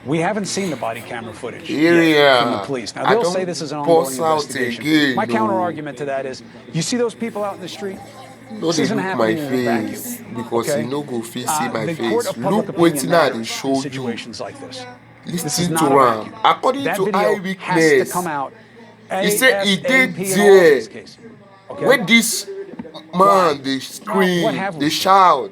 We haven't seen the body camera footage yet from the Area. police. Now, I they'll say don't this is an ongoing bust out investigation. again, My counter no. argument to that is, you see those people out in the street? No, This they isn't look my happening in a vacuum, face because you okay? no go fit see my The court face. of public Look opinion waiting I dey matters show in you. situations like this. This is Listen not to a am. vacuum. According That to video has to come eyewitness, out he say he dey ASAP in all of there these cases, okay? when this Why? man dey Well, what scream, have we dey seen? shout.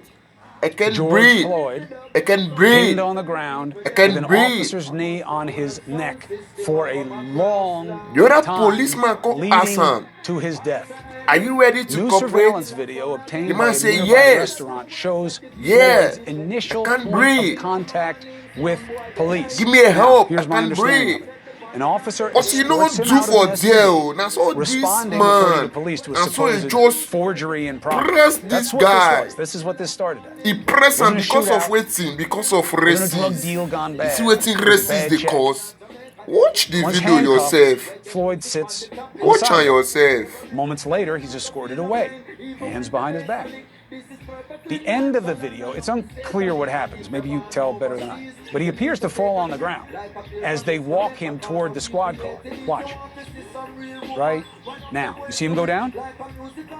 I can George breathe. Floyd I can pinned breathe. on the ground I with can an breathe. officer's knee on his neck for a long The other time, policeman come ask leading am, to his death. are you ready to New cooperate? surveillance video The obtained by man a say nearby yes. restaurant shows Yeah. Floyd's initial I can't point breathe. of contact with police. Give me a Now, help. here's I my can't understanding breathe. of it. An officer What you know escorts him do out of for an there? SUV, Now so this responding, according to man, police, to a and so he supposed just forgery and press problem. this That's what this guy. was. This is what this started as. He press Wasn't am a because of shootout. waiting, because of Wasn't a drug racism. deal gone You bad. see waiting It was a racist bad the check. cause. Watch the Once video handcuffed, yourself. Floyd sits on the Watch on sidewalk. yourself. Moments later, he's escorted away, hands behind his back. The end of the video, it's unclear what happens. Maybe you tell better than I. But he appears to fall on the ground as they walk him toward the squad car. Watch. Right now, you see him go down?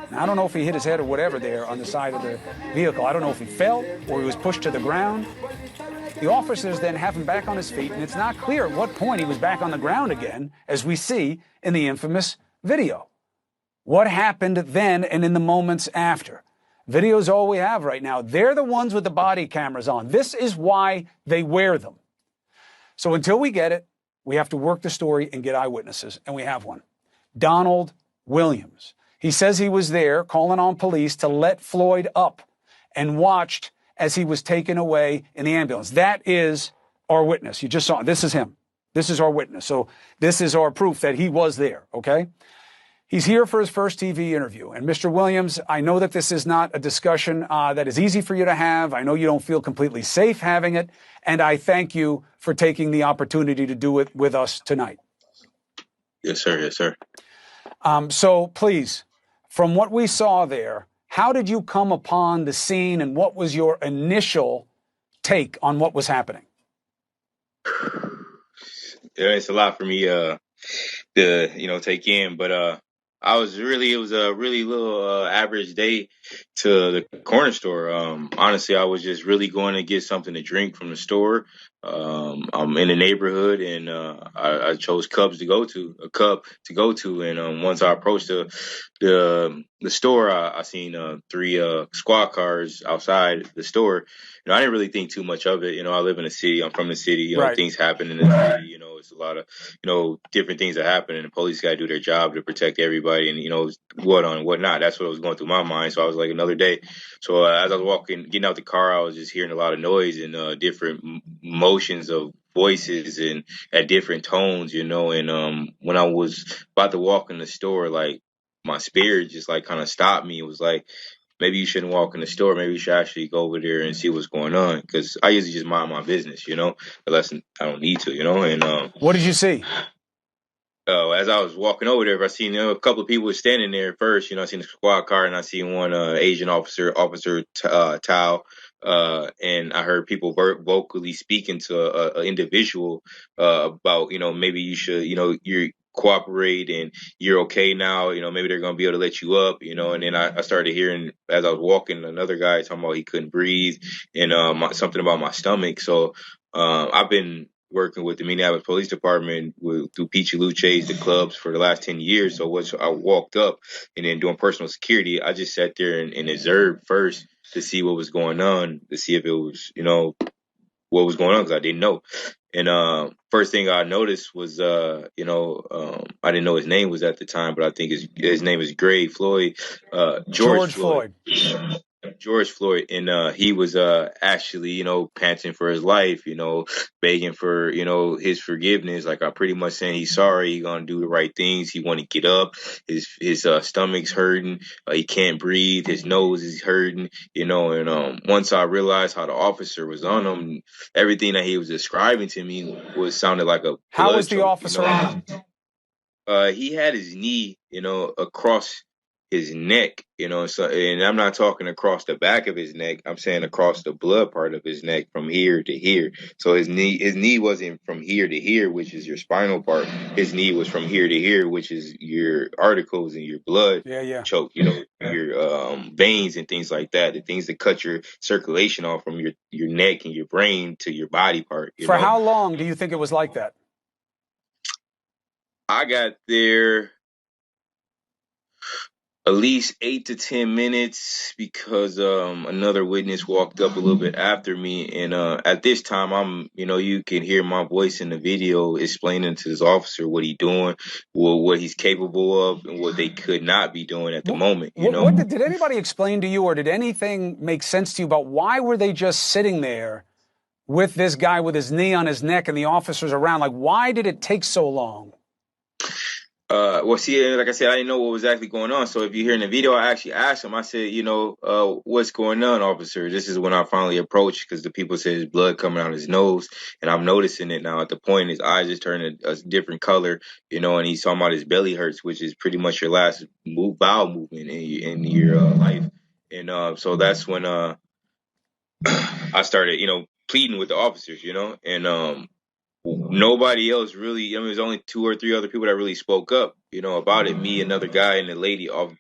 Now, I don't know if he hit his head or whatever there on the side of the vehicle. I don't know if he fell or he was pushed to the ground. The officers then have him back on his feet, and it's not clear at what point he was back on the ground again, as we see in the infamous video. What happened then and in the moments after? Video's all we have right now. They're the ones with the body cameras on. This is why they wear them. So until we get it, we have to work the story and get eyewitnesses, and we have one. Donald Williams. He says he was there calling on police to let Floyd up and watched as he was taken away in the ambulance. That is our witness. You just saw it. This is him. This is our witness. So this is our proof that he was there, okay? He's here for his first TV interview. And Mr. Williams, I know that this is not a discussion that is easy for you to have. I know you don't feel completely safe having it. And I thank you for taking the opportunity to do it with us tonight. Yes, sir. Yes, sir. So please, from what we saw there, how did you come upon the scene and what was your initial take on what was happening? Yeah, it's a lot for me to take in, but it was a really little average day to the corner store. Honestly, I was just really going to get something to drink from the store. I'm in the neighborhood, and I chose Cubs to go to, a Cub to go to, and once I approached the store, I seen 3 squad cars outside the store. I didn't really think too much of it. I live in a city. I'm from the city. Right. Things happen in the city. It's a lot of different things that happen, and the police got to do their job to protect everybody, and what on and what not. That's what was going through my mind. So I was like, another day. So as I was getting out the car, I was just hearing a lot of noise and different motions of voices and at different tones, and when I was about to walk in the store, like my spirit just like kind of stopped me. It was like, maybe you shouldn't walk in the store. Maybe you should actually go over there and see what's going on. Because I usually just mind my business, unless I don't need to, And What did you see? as I was walking over there, I seen a couple of people standing there first. I seen the squad car, and I seen one Asian officer, Tao. And I heard people vocally speaking to an individual about, maybe you should, you're cooperate and you're okay now. Maybe they're going to be able to let you up, And then I started hearing, as I was walking, another guy talking about he couldn't breathe and something about my stomach. So I've been working with the Minneapolis Police Department through Peachy Luce's, the clubs, for the last 10 years. So once I walked up and then doing personal security, I just sat there and observed first to see what was going on, to see if it was, what was going on, because I didn't know. And first thing I noticed was, I didn't know his name was at the time, but I think his name is Gray Floyd, George Floyd. George Floyd, and he was actually, panting for his life, begging for, his forgiveness. Like, I pretty much saying he's sorry, he's gonna do the right things. He want to get up. His stomach's hurting. He can't breathe. His nose is hurting. And once I realized how the officer was on him, everything that he was describing to me sounded like a. How was the officer on him? He had his knee, across his neck, you know, so, and I'm not talking across the back of his neck. I'm saying across the blood part of his neck from here to here. So his knee wasn't from here to here, which is your spinal part. His knee was from here to here, which is your articles and your blood Yeah. choke, you know, your veins and things like that, the things that cut your circulation off from your neck and your brain to your body part. You For know, how long do you think it was like that? I got there at least 8 to 10 minutes because another witness walked up a little bit after me, and at this time you can hear my voice in the video explaining to this officer what he's doing, what he's capable of, and what they could not be doing at the moment. You know, Did anybody explain to you, or did anything make sense to you about why were they just sitting there with this guy with his knee on his neck and the officers around? Like, why did it take so long? Well, see, like I said, I didn't know what was actually going on. So if you hear in the video, I actually asked him. I said, what's going on, officer? This is when I finally approached because the people said his blood coming out his nose, and I'm noticing it now. At the point, his eyes is turning a different color, and he's talking about his belly hurts, which is pretty much your last bowel movement in your life. And so that's when I started, pleading with the officers, and nobody else really. I mean, there's only 2 or 3 other people that really spoke up, about it. Me, another guy, and the lady off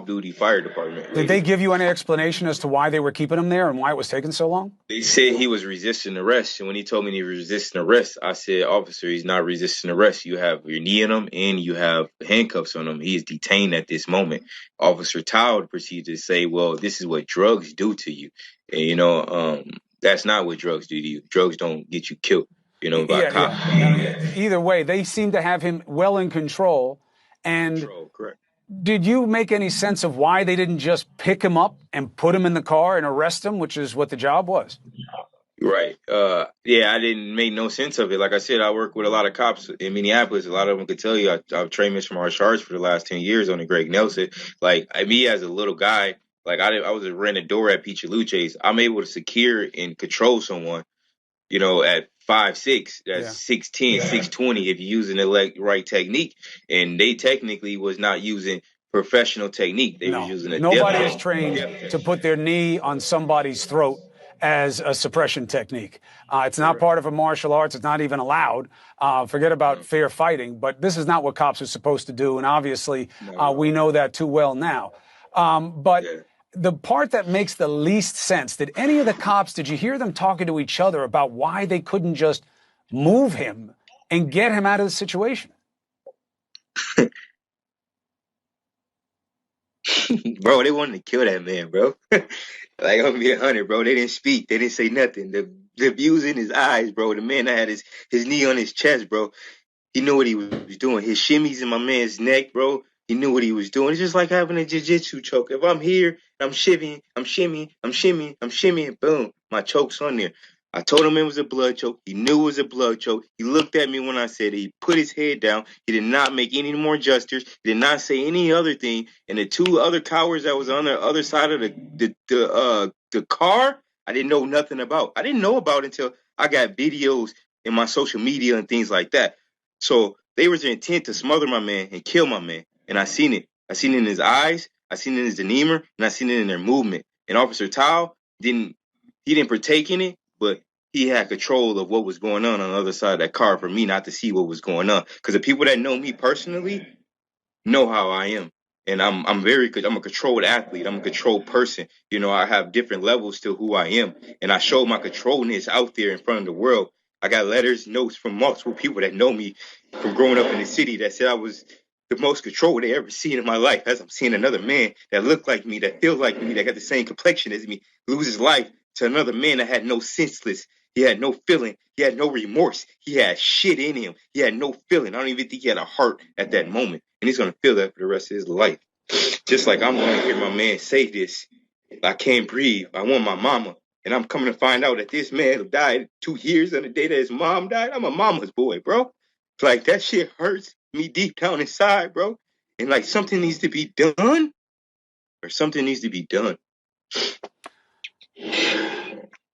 duty fire department. Did they give you any explanation as to why they were keeping him there and why it was taking so long? They said he was resisting arrest, and when he told me he was resisting arrest, I said, "Officer, he's not resisting arrest. You have your knee in him, and you have handcuffs on him. He is detained at this moment." Officer Todd proceeded to say, "Well, this is what drugs do to you, and that's not what drugs do to you. Drugs don't get you killed." By cops. Either way, they seem to have him well in control. And correct. Did you make any sense of why they didn't just pick him up and put him in the car and arrest him, which is what the job was? Right. Yeah, I didn't make no sense of it. Like I said, I work with a lot of cops in Minneapolis. A lot of them could tell you I've trained Mr. Martial Arts for the last 10 years under Greg Nelson. Like, me as a little guy, like I was renting a door at Pichaluches. I'm able to secure and control someone, at 5'6", that's 6'10", 6'20", if you're using the right technique. And they technically was not using professional technique. They was using nobody is trained to put their knee on somebody's throat as a suppression technique. It's not part of a martial arts. It's not even allowed. Forget about fair fighting. But this is not what cops are supposed to do. And obviously, we know that too well now. The part that makes the least sense, did you hear them talking to each other about why they couldn't just move him and get him out of the situation? Bro, they wanted to kill that man, bro. Like, I'm gonna be 100, bro. They didn't speak. They didn't say nothing. The views in his eyes, bro. The man that had his knee on his chest, bro. He knew what he was doing. His shimmies in my man's neck, bro. He knew what he was doing. It's just like having a jiu-jitsu choke. If I'm here, I'm shimmying, boom, my choke's on there. I told him it was a blood choke. He knew it was a blood choke. He looked at me when I said it. He put his head down. He did not make any more gestures. He did not say any other thing. And the 2 other cowards that was on the other side of the car, I didn't know nothing about. I didn't know about until I got videos in my social media and things like that. So they was intent to smother my man and kill my man. And I seen it. I seen it in his eyes. I seen it in his demeanor, and I seen it in their movement. And Officer Tao didn't partake in it, but he had control of what was going on the other side of that car for me not to see what was going on. Because the people that know me personally know how I am. And I'm a controlled athlete. I'm a controlled person. I have different levels to who I am. And I showed my controlness out there in front of the world. I got letters, notes from multiple people that know me from growing up in the city that said I was the most controlled they ever seen in my life, as I'm seeing another man that looked like me, that feels like me, that got the same complexion as me, lose his life to another man that had no senseless. He had no feeling. He had no remorse. He had shit in him. He had no feeling. I don't even think he had a heart at that moment. And he's going to feel that for the rest of his life. Just like I'm going to hear my man say this. I can't breathe. I want my mama. And I'm coming to find out that this man who died 2 years on the day that his mom died, I'm a mama's boy, bro. Like, that shit hurts me deep down inside, bro. And like, something needs to be done, or something needs to be done.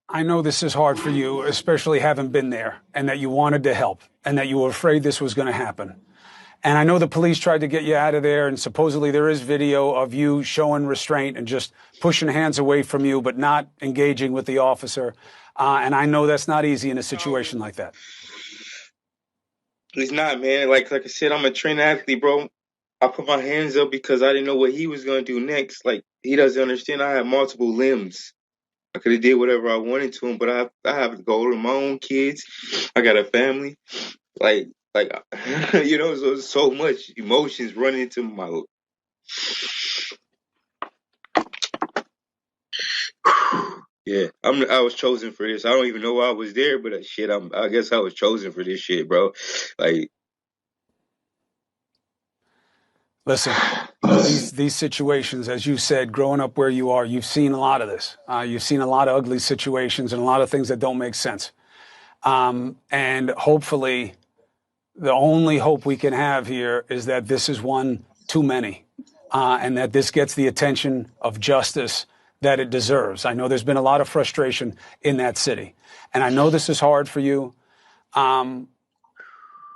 I know this is hard for you, especially having been there, and that you wanted to help, and that you were afraid this was going to happen. And I know the police tried to get you out of there, and supposedly there is video of you showing restraint and just pushing hands away from you, but not engaging with the officer. And I know that's not easy in a situation like that. It's not, man. Like I said, I'm a trained athlete, bro. I put my hands up because I didn't know what he was gonna do next. Like, he doesn't understand I have multiple limbs. I could have did whatever I wanted to him, but I have to go to my own kids. I got a family. Like you know, so much emotions running into my. Yeah, I was chosen for this. I don't even know why I was there, but shit, I guess I was chosen for this shit, bro. Like, listen, these situations, as you said, growing up where you are, you've seen a lot of this. You've seen a lot of ugly situations and a lot of things that don't make sense. And hopefully, the only hope we can have here is that this is one too many, and that this gets the attention of justice that it deserves. I know there's been a lot of frustration in that city, and I know this is hard for you. I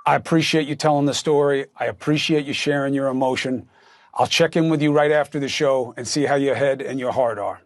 appreciate you telling the story. I appreciate you sharing your emotion. I'll check in with you right after the show and see how your head and your heart are.